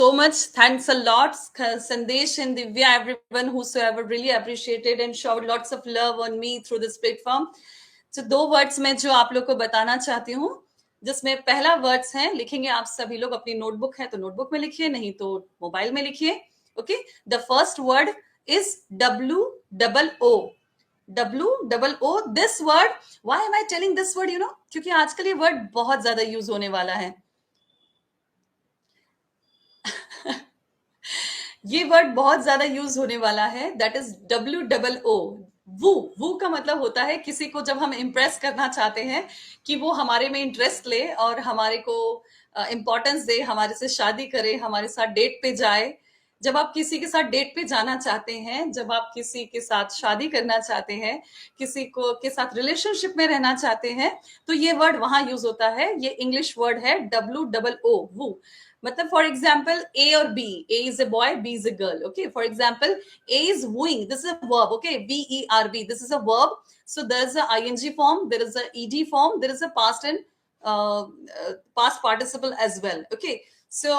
so much. Thanks a lot, Sandesh and Divya, everyone whosoever really appreciated and showed lots of love on me through this platform. So दो words में जो आप लोग को बताना चाहती हूँ, जिसमें पहला वर्ड्स है, लिखेंगे आप सभी लोग, अपनी नोटबुक है तो नोटबुक में लिखिए, नहीं तो मोबाइल में लिखिए. Okay, the first word is WOO. WOO. This word, why am I telling this word, क्योंकि आजकल ये वर्ड बहुत ज्यादा यूज होने वाला है. ये वर्ड बहुत ज्यादा यूज होने वाला है. That is WOO. वू. वू का मतलब होता है किसी को जब हम इम्प्रेस करना चाहते हैं कि वो हमारे में इंटरेस्ट ले और हमारे को इम्पोर्टेंस दे, हमारे से शादी करे, हमारे साथ डेट पे जाए. जब आप किसी के साथ डेट पे जाना चाहते हैं, जब आप किसी के साथ शादी करना चाहते हैं, किसी को के साथ रिलेशनशिप में रहना चाहते हैं, तो ये वर्ड वहां यूज होता है. ये इंग्लिश वर्ड है WOO. वू. मतलब फॉर एग्जाम्पल ए और B, A is a boy, B is a girl. Okay, for example A is wooing, this is a verb. Okay, VERB, this is a verb. So there is a ing form, there is a ed form, there is a past and past participle as well. Okay, so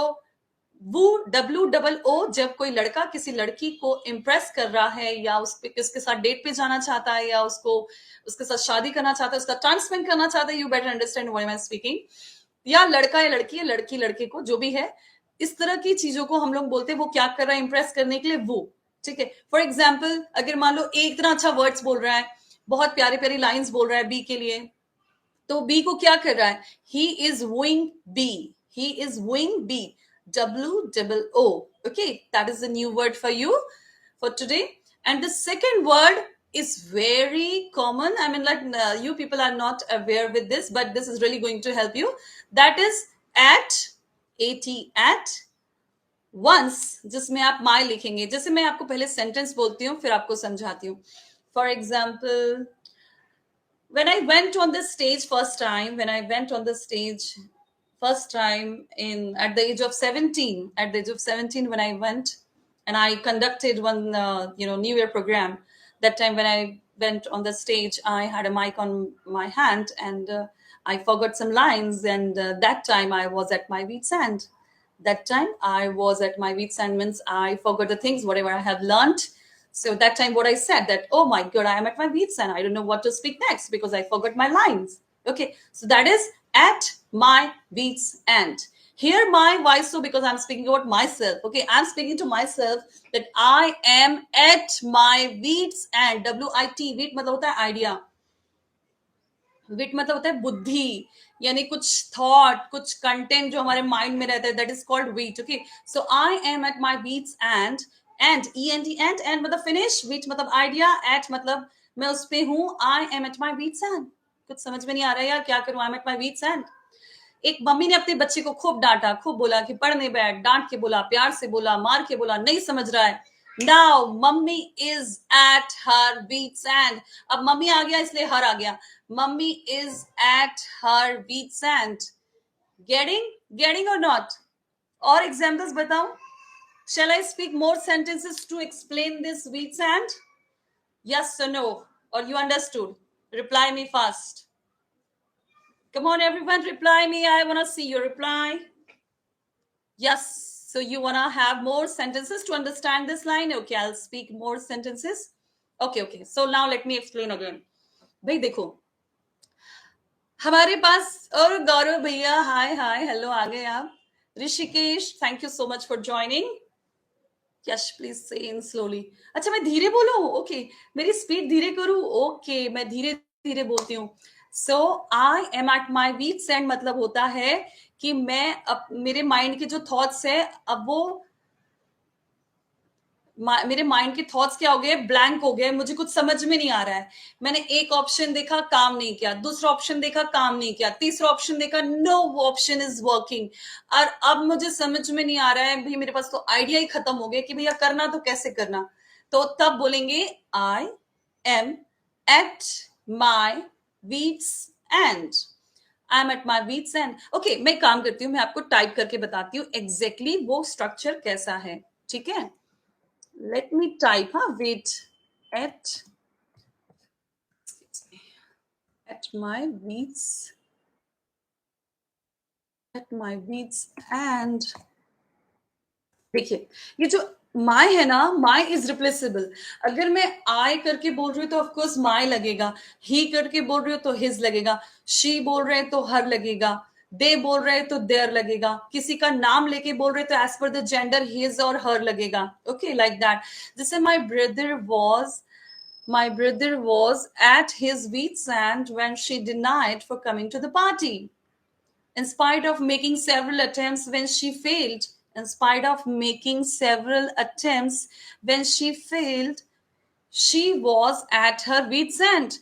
वो WOO, जब कोई लड़का किसी लड़की को impress कर रहा है या उसके साथ डेट पे जाना चाहता है या उसको उसके साथ शादी करना चाहता है, उसका टाइम स्पेंड करना चाहता है, you better understand what I am speaking. या लड़का या लड़की है, लड़की लड़के को, जो भी है, इस तरह की चीजों को हम लोग बोलते हैं वो क्या कर रहा है इम्प्रेस करने के लिए, वो. ठीक है, फॉर एग्जाम्पल अगर मान लो एक इतना अच्छा वर्ड्स बोल रहा है, बहुत प्यारी प्यारी लाइंस बोल रहा है बी के लिए, तो बी को क्या कर रहा है, he is wooing B. He is wooing B. WOO. Okay, that is the new word for you for today. And the second word is very common. I mean, like, you people are not aware with this, but this is really going to help you. That is at. At once, जिसमें आप my लिखेंगे. जैसे मैं आपको पहले sentence बोलती हूँ, फिर आपको समझाती हूँ. For example, when I went on the stage first time, in at the age of 17, when I went and I conducted one, New Year program. That time when I went on the stage, I had a mic on my hand and I forgot some lines. And that time I was at my wit's end. That time I was at my wit's end means I forgot the things, whatever I have learned. So that time what I said that, oh my God, I am at my wit's end. I don't know what to speak next because I forgot my lines. Okay, so that is at my wit's end. Here my why so, because I'm speaking about myself. Okay, I'm speaking to myself that I am at my wit's end. WIT, wit मतलब होता है idea. विट मतलब होता है बुद्धि, यानी कुछ thought, कुछ कंटेंट जो हमारे माइंड में रहता है, that is called wheat. Okay, so I am at my wits and. And and मतलब फिनिश, वीट मतलब आइडिया, एट मतलब मैं उस पे हूँ. आई am at my wits and. कुछ समझ में नहीं आ रहा है यार, क्या करूं, आई am at my wits and. एक मम्मी ने अपने बच्चे को खूब डांटा, खूब बोला कि पढ़ने बैठ, डांट के बोला, प्यार से बोला, मार के बोला, नहीं समझ रहा है. Now mummy is at her wits end. अब मम्मी आ गया इसलिए हर आ गया. Mummy is at her wits end. Getting or not? और एग्जाम्पल्स बताओ. Shall I speak more sentences to explain this beats and? Yes or no? Or you understood? Reply me fast. Come on, everyone, reply me. I want to see your reply. Yes. So you want to have more sentences to understand this line? Okay, I'll speak more sentences. Okay. So now let me explain again. भाई देखो, हमारे पास, और गौरव भैया, hi hello, आ गए आप. Rishikesh, thank you so much for joining. Yash, please से इन slowly. अच्छा, मैं धीरे बोलूं? ओके, मेरी स्पीड धीरे करूं? ओके, मैं धीरे धीरे बोलती हूँ. So I am at my wits and मतलब होता है कि मैं मेरे माइंड के जो थॉट्स है, अब वो मेरे माइंड के थॉट्स क्या हो गए, ब्लैंक हो गए, मुझे कुछ समझ में नहीं आ रहा है. मैंने एक ऑप्शन देखा, काम नहीं किया. दूसरा ऑप्शन देखा, काम नहीं किया. तीसरा ऑप्शन देखा, नो ऑप्शन इज वर्किंग. और अब मुझे समझ में नहीं आ रहा है भाई, मेरे पास तो आइडिया ही खत्म हो गया कि भैया करना तो कैसे करना. तो तब बोलेंगे आई am at my wits and. I am at my wits and. Okay, मैं काम करती हूँ, मैं आपको टाइप करके बताती हूँ एग्जैक्टली वो स्ट्रक्चर कैसा है. ठीक है, let me type, wait. at at my wits at my wits and देखिए, ये जो माय है ना, माय इज रिप्लेसेबल। अगर मैं आई करके बोल रही हूँ तो ऑफकोर्स माय लगेगा, ही करके बोल रही हूँ तो हिज लगेगा, शी बोल रहे हैं तो हर लगेगा, दे बोल रहे हैं तो देयर लगेगा, किसी का नाम लेके बोल रहे हैं तो as per the gender his और हर लगेगा। Okay, like that. जैसे my brother was at his wit's end when she denied for coming to the party. In spite of making several attempts when she failed, in spite of making several attempts when she failed, she was at her wit's end.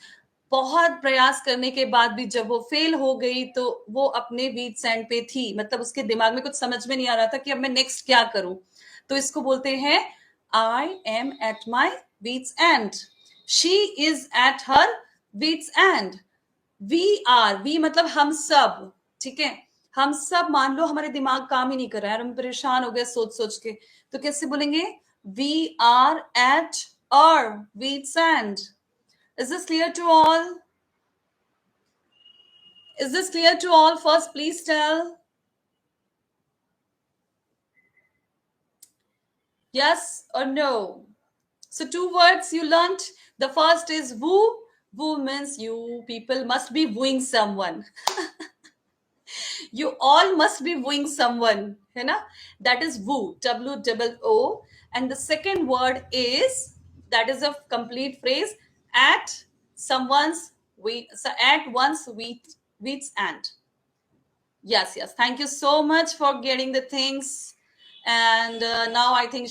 बहुत प्रयास करने के बाद भी जब वो fail हो गई तो वो अपने बीट्स एंड पे थी, मतलब उसके दिमाग में कुछ समझ में नहीं आ रहा था कि अब मैं नेक्स्ट क्या करूं। तो इसको बोलते हैं I am at my wits end, she is at her wits end, we मतलब हम सब। ठीक है, हम सब मान लो हमारे दिमाग काम ही नहीं कर रहा है, हम परेशान हो गए सोच सोच के, तो कैसे बोलेंगे? We are at our wits end. Is this clear to all? Is this clear to all? First, please tell yes or no. So, two words you learnt. The first is woo. Woo means you people must be wooing someone. You all must be wooing someone. है ना? That is woo. W-O-O. And the second word is, that is a complete phrase, at someone's at one's wheat's end. Yes, yes. Thank you so much for getting the things. And now I think